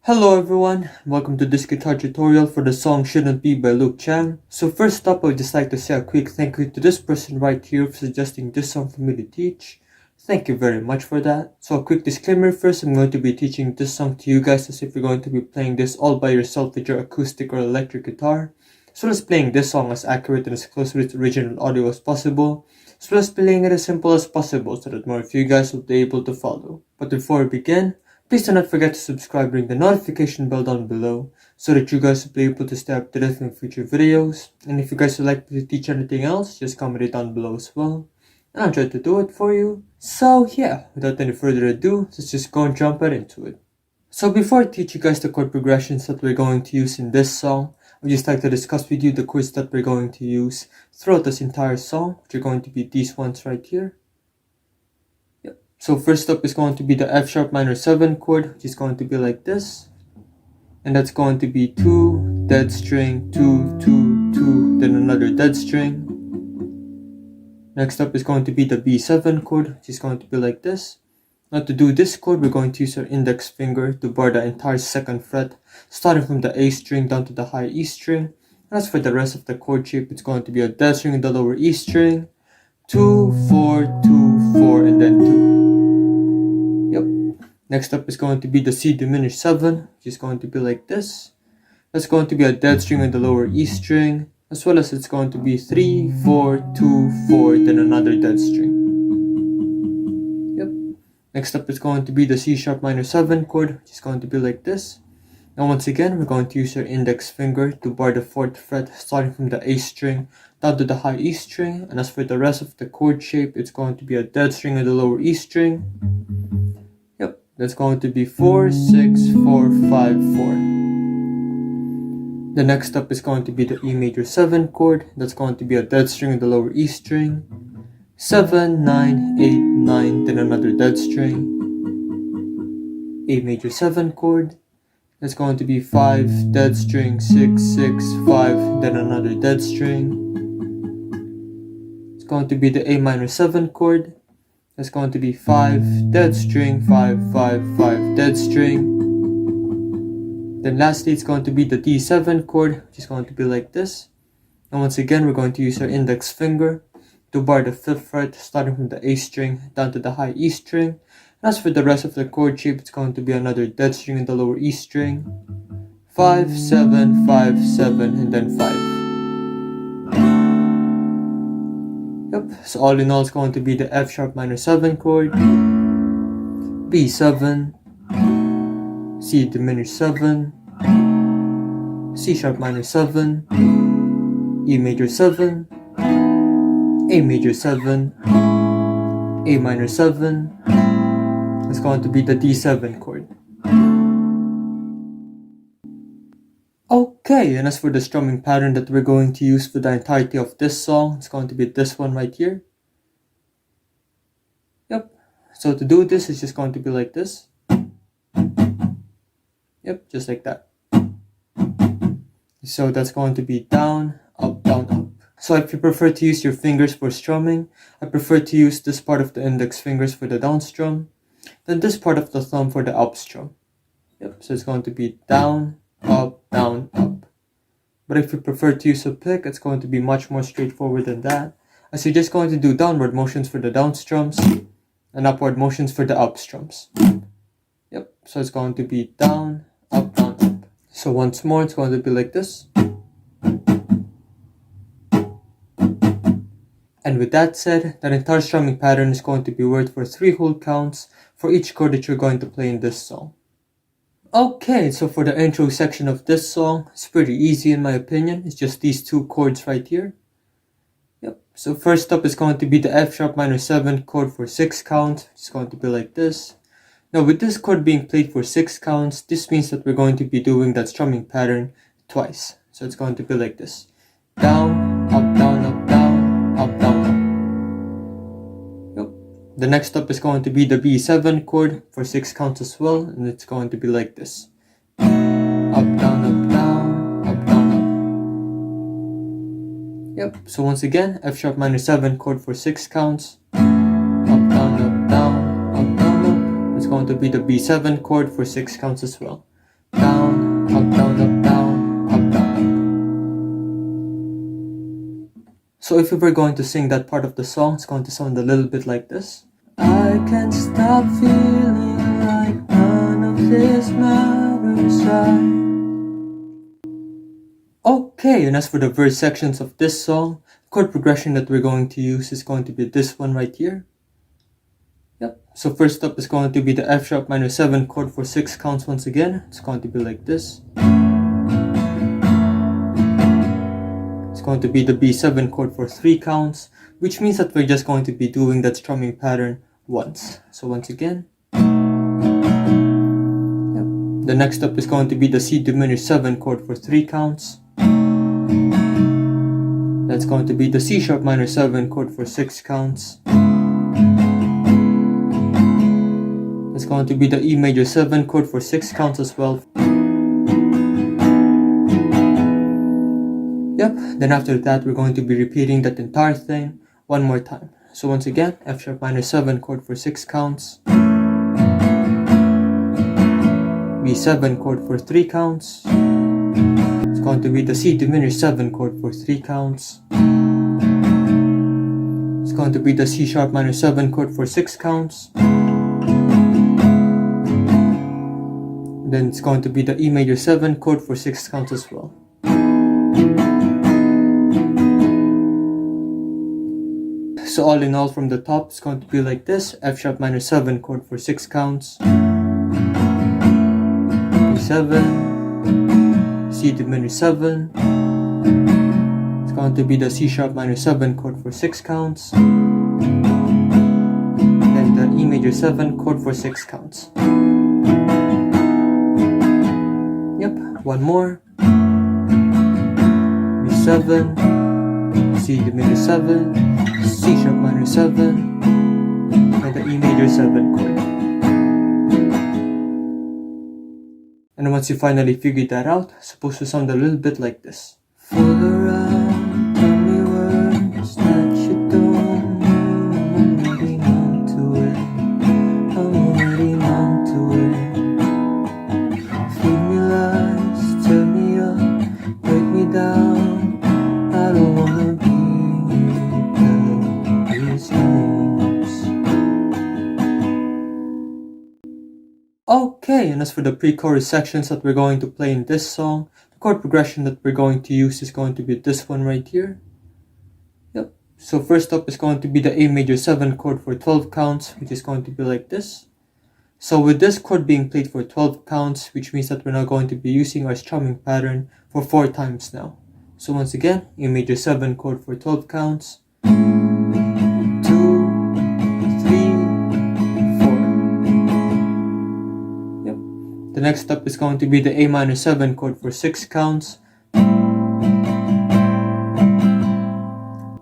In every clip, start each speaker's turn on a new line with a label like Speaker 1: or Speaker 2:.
Speaker 1: Hello everyone, welcome to this guitar tutorial for the song Shouldn't Be by LUKE CHIANG. So first up, I would just like to say a quick thank you to this person right here for suggesting this song for me to teach. Thank you very much for that. So a quick disclaimer first, I'm going to be teaching this song to you guys as if you're going to be playing this all by yourself with your acoustic or electric guitar. So let's playing this song as accurate and as close to its original audio as possible. So let's playing it as simple as possible so that more of you guys will be able to follow. But before we begin, please do not forget to subscribe and ring the notification bell down below so that you guys will be able to stay up to date with future videos. And if you guys would like me to teach anything else, just comment it down below as well, and I'll try to do it for you. So yeah, without any further ado, let's just go and jump right into it. So before I teach you guys the chord progressions that we're going to use in this song, I'd just like to discuss with you the chords that we're going to use throughout this entire song, which are going to be these ones right here. So first up is going to be the F sharp minor 7 chord, which is going to be like this. And that's going to be 2, dead string, 2, 2, 2, then another dead string. Next up is going to be the B7 chord, which is going to be like this. Now to do this chord, we're going to use our index finger to bar the entire 2nd fret, starting from the A string down to the high E string. And as for the rest of the chord shape, it's going to be a dead string in the lower E string, 2, 4, 2, 4, and then 2. Next up is going to be the C diminished 7, which is going to be like this. That's going to be a dead string in the lower E string, as well as it's going to be 3, 4, 2, 4, then another dead string. Next up is going to be the C sharp minor 7 chord, which is going to be like this. Now once again, we're going to use our index finger to bar the 4th fret, starting from the A string down to the high E string. And as for the rest of the chord shape, it's going to be a dead string in the lower E string. That's going to be 4, 6, 4, 5, 4. The next up is going to be the E major 7 chord. That's going to be a dead string in the lower E string. 7, 9, 8, 9, then another dead string. A major 7 chord. That's going to be 5, dead string, 6, 6, 5, then another dead string. It's going to be the A minor 7 chord. That's going to be 5, dead string, 5, 5, 5, dead string. Then lastly, it's going to be the D7 chord, which is going to be like this. And once again, we're going to use our index finger to bar the 5th fret, starting from the A string down to the high E string. And as for the rest of the chord shape, it's going to be another dead string in the lower E string. 5, 7, 5, 7, and then 5. So all in all, it's going to be the F sharp minor 7 chord, B7, C diminished 7, C sharp minor 7, E major 7, A major 7, A minor 7. It's going to be the D7 chord. Okay, and as for the strumming pattern that we're going to use for the entirety of this song, it's going to be this one right here. So to do this, it's just going to be like this. Just like that. So that's going to be down, up, down, up. So if you prefer to use your fingers for strumming, I prefer to use this part of the index fingers for the down strum, then this part of the thumb for the up strum. So it's going to be down, up, down, up. But if you prefer to use a pick, it's going to be much more straightforward than that, as you're just going to do downward motions for the down strums and upward motions for the up strums. So it's going to be down, up, down, up. So once more, it's going to be like this. And with that said, that entire strumming pattern is going to be worked for 3 whole counts for each chord that you're going to play in this song. Okay, so for the intro section of this song, it's pretty easy in my opinion. It's just these 2 chords right here. So first up is going to be the F sharp minor 7 chord for 6 counts. It's going to be like this. Now with this chord being played for 6 counts, this means that we're going to be doing that strumming pattern twice. So it's going to be like this. Down, up, down, up, down, up, down, up. The next up is going to be the B7 chord for 6 counts as well, and it's going to be like this. Up, down, up, down, up, down, up. So once again, F sharp minor 7 chord for 6 counts. Up, down, up, down, up, down, up. It's going to be the B7 chord for 6 counts as well. Down, So if we were going to sing that part of the song, it's going to sound a little bit like this. I can't stop feeling like none of this matters. Okay, and as for the verse sections of this song, the chord progression that we're going to use is going to be this one right here. Yep, so first up is going to be the F sharp minor 7 chord for 6 counts once again. It's going to be like this. It's going to be the B7 chord for 3 counts, which means that we're just going to be doing that strumming pattern once. So once again. Yep. The next up is going to be the C diminished 7 chord for 3 counts. That's going to be the C sharp minor 7 chord for 6 counts. It's going to be the E major 7 chord for 6 counts as well. Yep, then after that we're going to be repeating that entire thing one more time. So once again, F sharp minor 7 chord for 6 counts. B7 chord for 3 counts. It's going to be the C diminished 7 chord for 3 counts. It's going to be the C sharp minor 7 chord for 6 counts. Then it's going to be the E major 7 chord for 6 counts as well. So all in all, from the top, it's going to be like this. F sharp minor 7 chord for 6 counts. B7. C diminished 7. It's going to be the C sharp minor 7 chord for 6 counts. Then the E major 7 chord for 6 counts. One more. B7, C diminished 7, C sharp minor 7, and the E major 7 chord. And once you finally figured that out, it's supposed to sound a little bit like this. Fool around, tell me words that you don't mean. I'm already numb to it. I'm already numb to it. Feed me lies, turn me up, break me down. I don't wanna be these things. Okay, and as for the pre-chorus sections that we're going to play in this song, the chord progression that we're going to use is going to be this one right here. Yep. So first up is going to be the A major 7 chord for 12 counts, which is going to be like this. So with this chord being played for 12 counts, which means that we're now going to be using our strumming pattern for 4 times now. So once again, A major 7 chord for 12 counts. 2, 3, 4. Yep. The next up is going to be the A minor 7 chord for 6 counts.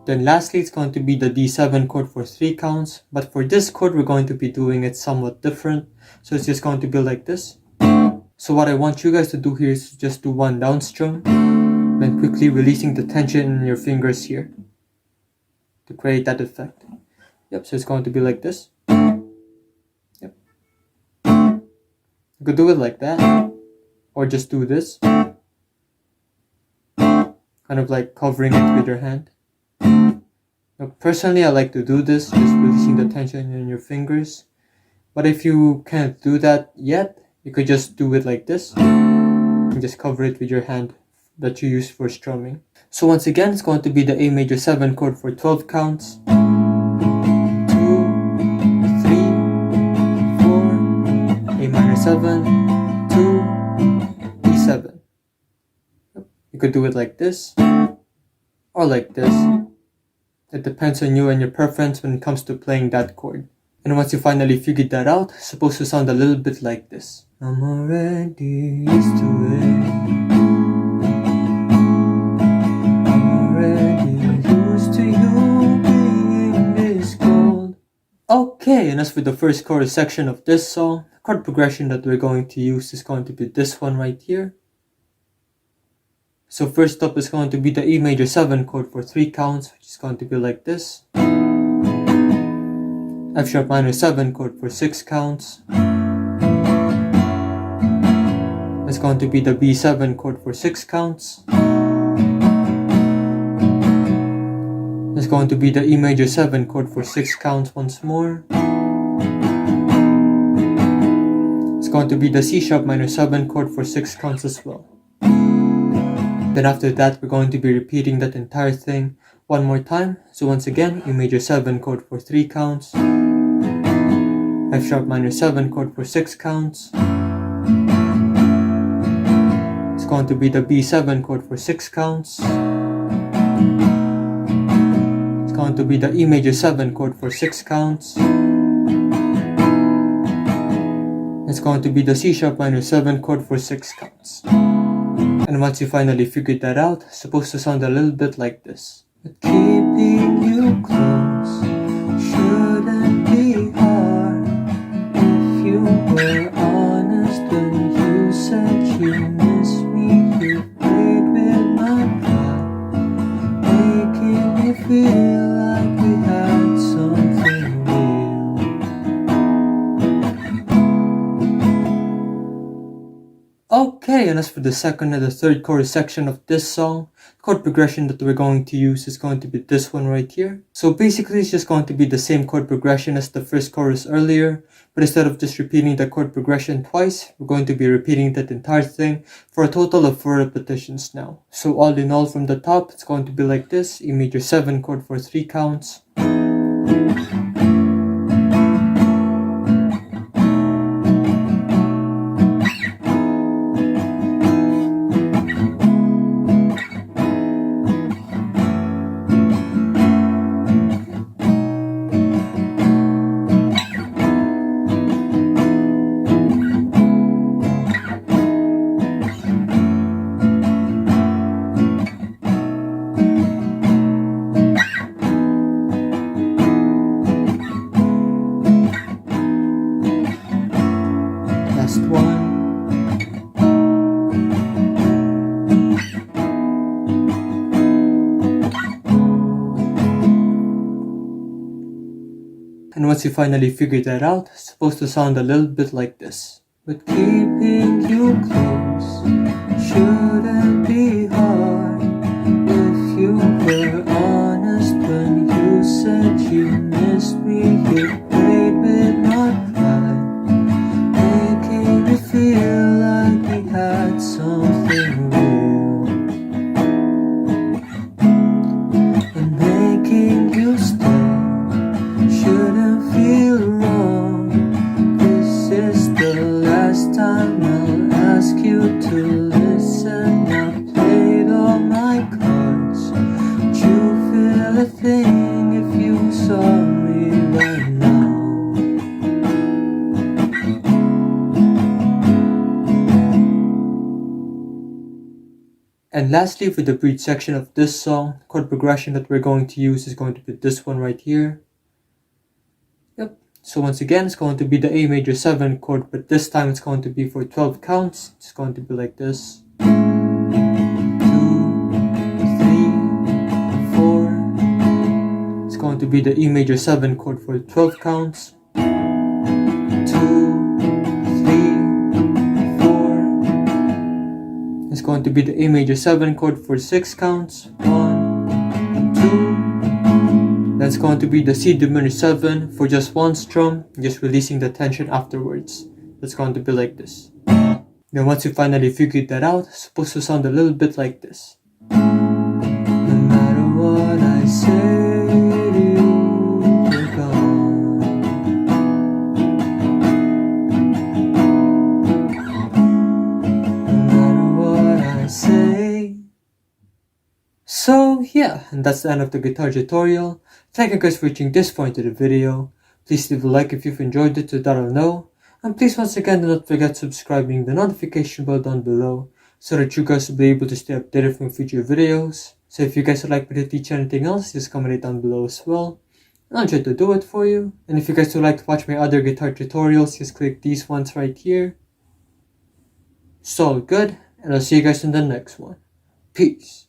Speaker 1: Then lastly, it's going to be the D7 chord for 3 counts. But for this chord, we're going to be doing it somewhat different. So it's just going to be like this. So what I want you guys to do here is just do one down strum, then quickly releasing the tension in your fingers here to create that effect. Yep, so it's going to be like this. Yep. You could do it like that, or just do this. Kind of like covering it with your hand. Now, personally, I like to do this, just releasing the tension in your fingers. But if you can't do that yet, you could just do it like this. And just cover it with your hand that you use for strumming. So once again, it's going to be the A major 7 chord for 12 counts. 2, 3, 4, A minor 7, 2, E7. You could do it like this, or like this. It depends on you and your preference when it comes to playing that chord. And once you finally figured that out, it's supposed to sound a little bit like this. I'm already used to it. I'm already used to you being this cold. Okay, and as for the first chorus section of this song, the chord progression that we're going to use is going to be this one right here. So first up is going to be the E major 7 chord for 3 counts, which is going to be like this. F sharp minor 7 chord for 6 counts. That's going to be the B7 chord for 6 counts. going to be the E major 7 chord for 6 counts once more. It's going to be the C sharp minor 7 chord for 6 counts as well. Then after that, we're going to be repeating that entire thing one more time. So once again, E major 7 chord for 3 counts, F sharp minor 7 chord for 6 counts. It's going to be the B7 chord for 6 counts. It's going to be the E major 7 chord for 6 counts. It's going to be the C sharp minor 7 chord for 6 counts. And once you finally figured that out, it's supposed to sound a little bit like this. But keeping you close shouldn't be hard. If you were honest when you said you miss me, you played with my pride, making me feel like we had something real. Okay, and as for the second and the third chorus section of this song, the chord progression that we're going to use is going to be this one right here. So basically it's just going to be the same chord progression as the first chorus earlier, but instead of just repeating the chord progression twice, we're going to be repeating that entire thing for a total of 4 repetitions now. So all in all from the top, it's going to be like this: E major 7 chord for 3 counts, last one, and once you finally figure that out, it's supposed to sound a little bit like this. But keeping you close shouldn't be hard. If you were honest when you said you missed me, you played with my pride, making me feel like we had something real, and making you stay shouldn't feel wrong. This is the last time I'll ask you to listen. I played all my cards. Would you feel a thing if you saw me right now? And lastly, for the bridge section of this song, the chord progression that we're going to use is going to be this one right here. Yep. So once again, it's going to be the A major 7 chord, but this time it's going to be for 12 counts. It's going to be like this: 2, 3, 4. It's going to be the E major 7 chord for 12 counts. 2, 3, 4. It's going to be the A major 7 chord for 6 counts. 1, 2. That's going to be the C diminished 7 for just one strum, just releasing the tension afterwards. That's going to be like this. Then once you finally figured that out, it's supposed to sound a little bit like this. No matter what I say to you, you're gone. No matter what I say. So yeah, and that's the end of the guitar tutorial. Thank you guys for reaching this point of the video. Please leave a like if you've enjoyed it so that I'll know. And please once again do not forget subscribing the notification bell down below so that you guys will be able to stay updated from future videos. So if you guys would like me to teach anything else, just comment it down below as well, and I'll try to do it for you. And if you guys would like to watch my other guitar tutorials, just click these ones right here. It's all good, and I'll see you guys in the next one. Peace.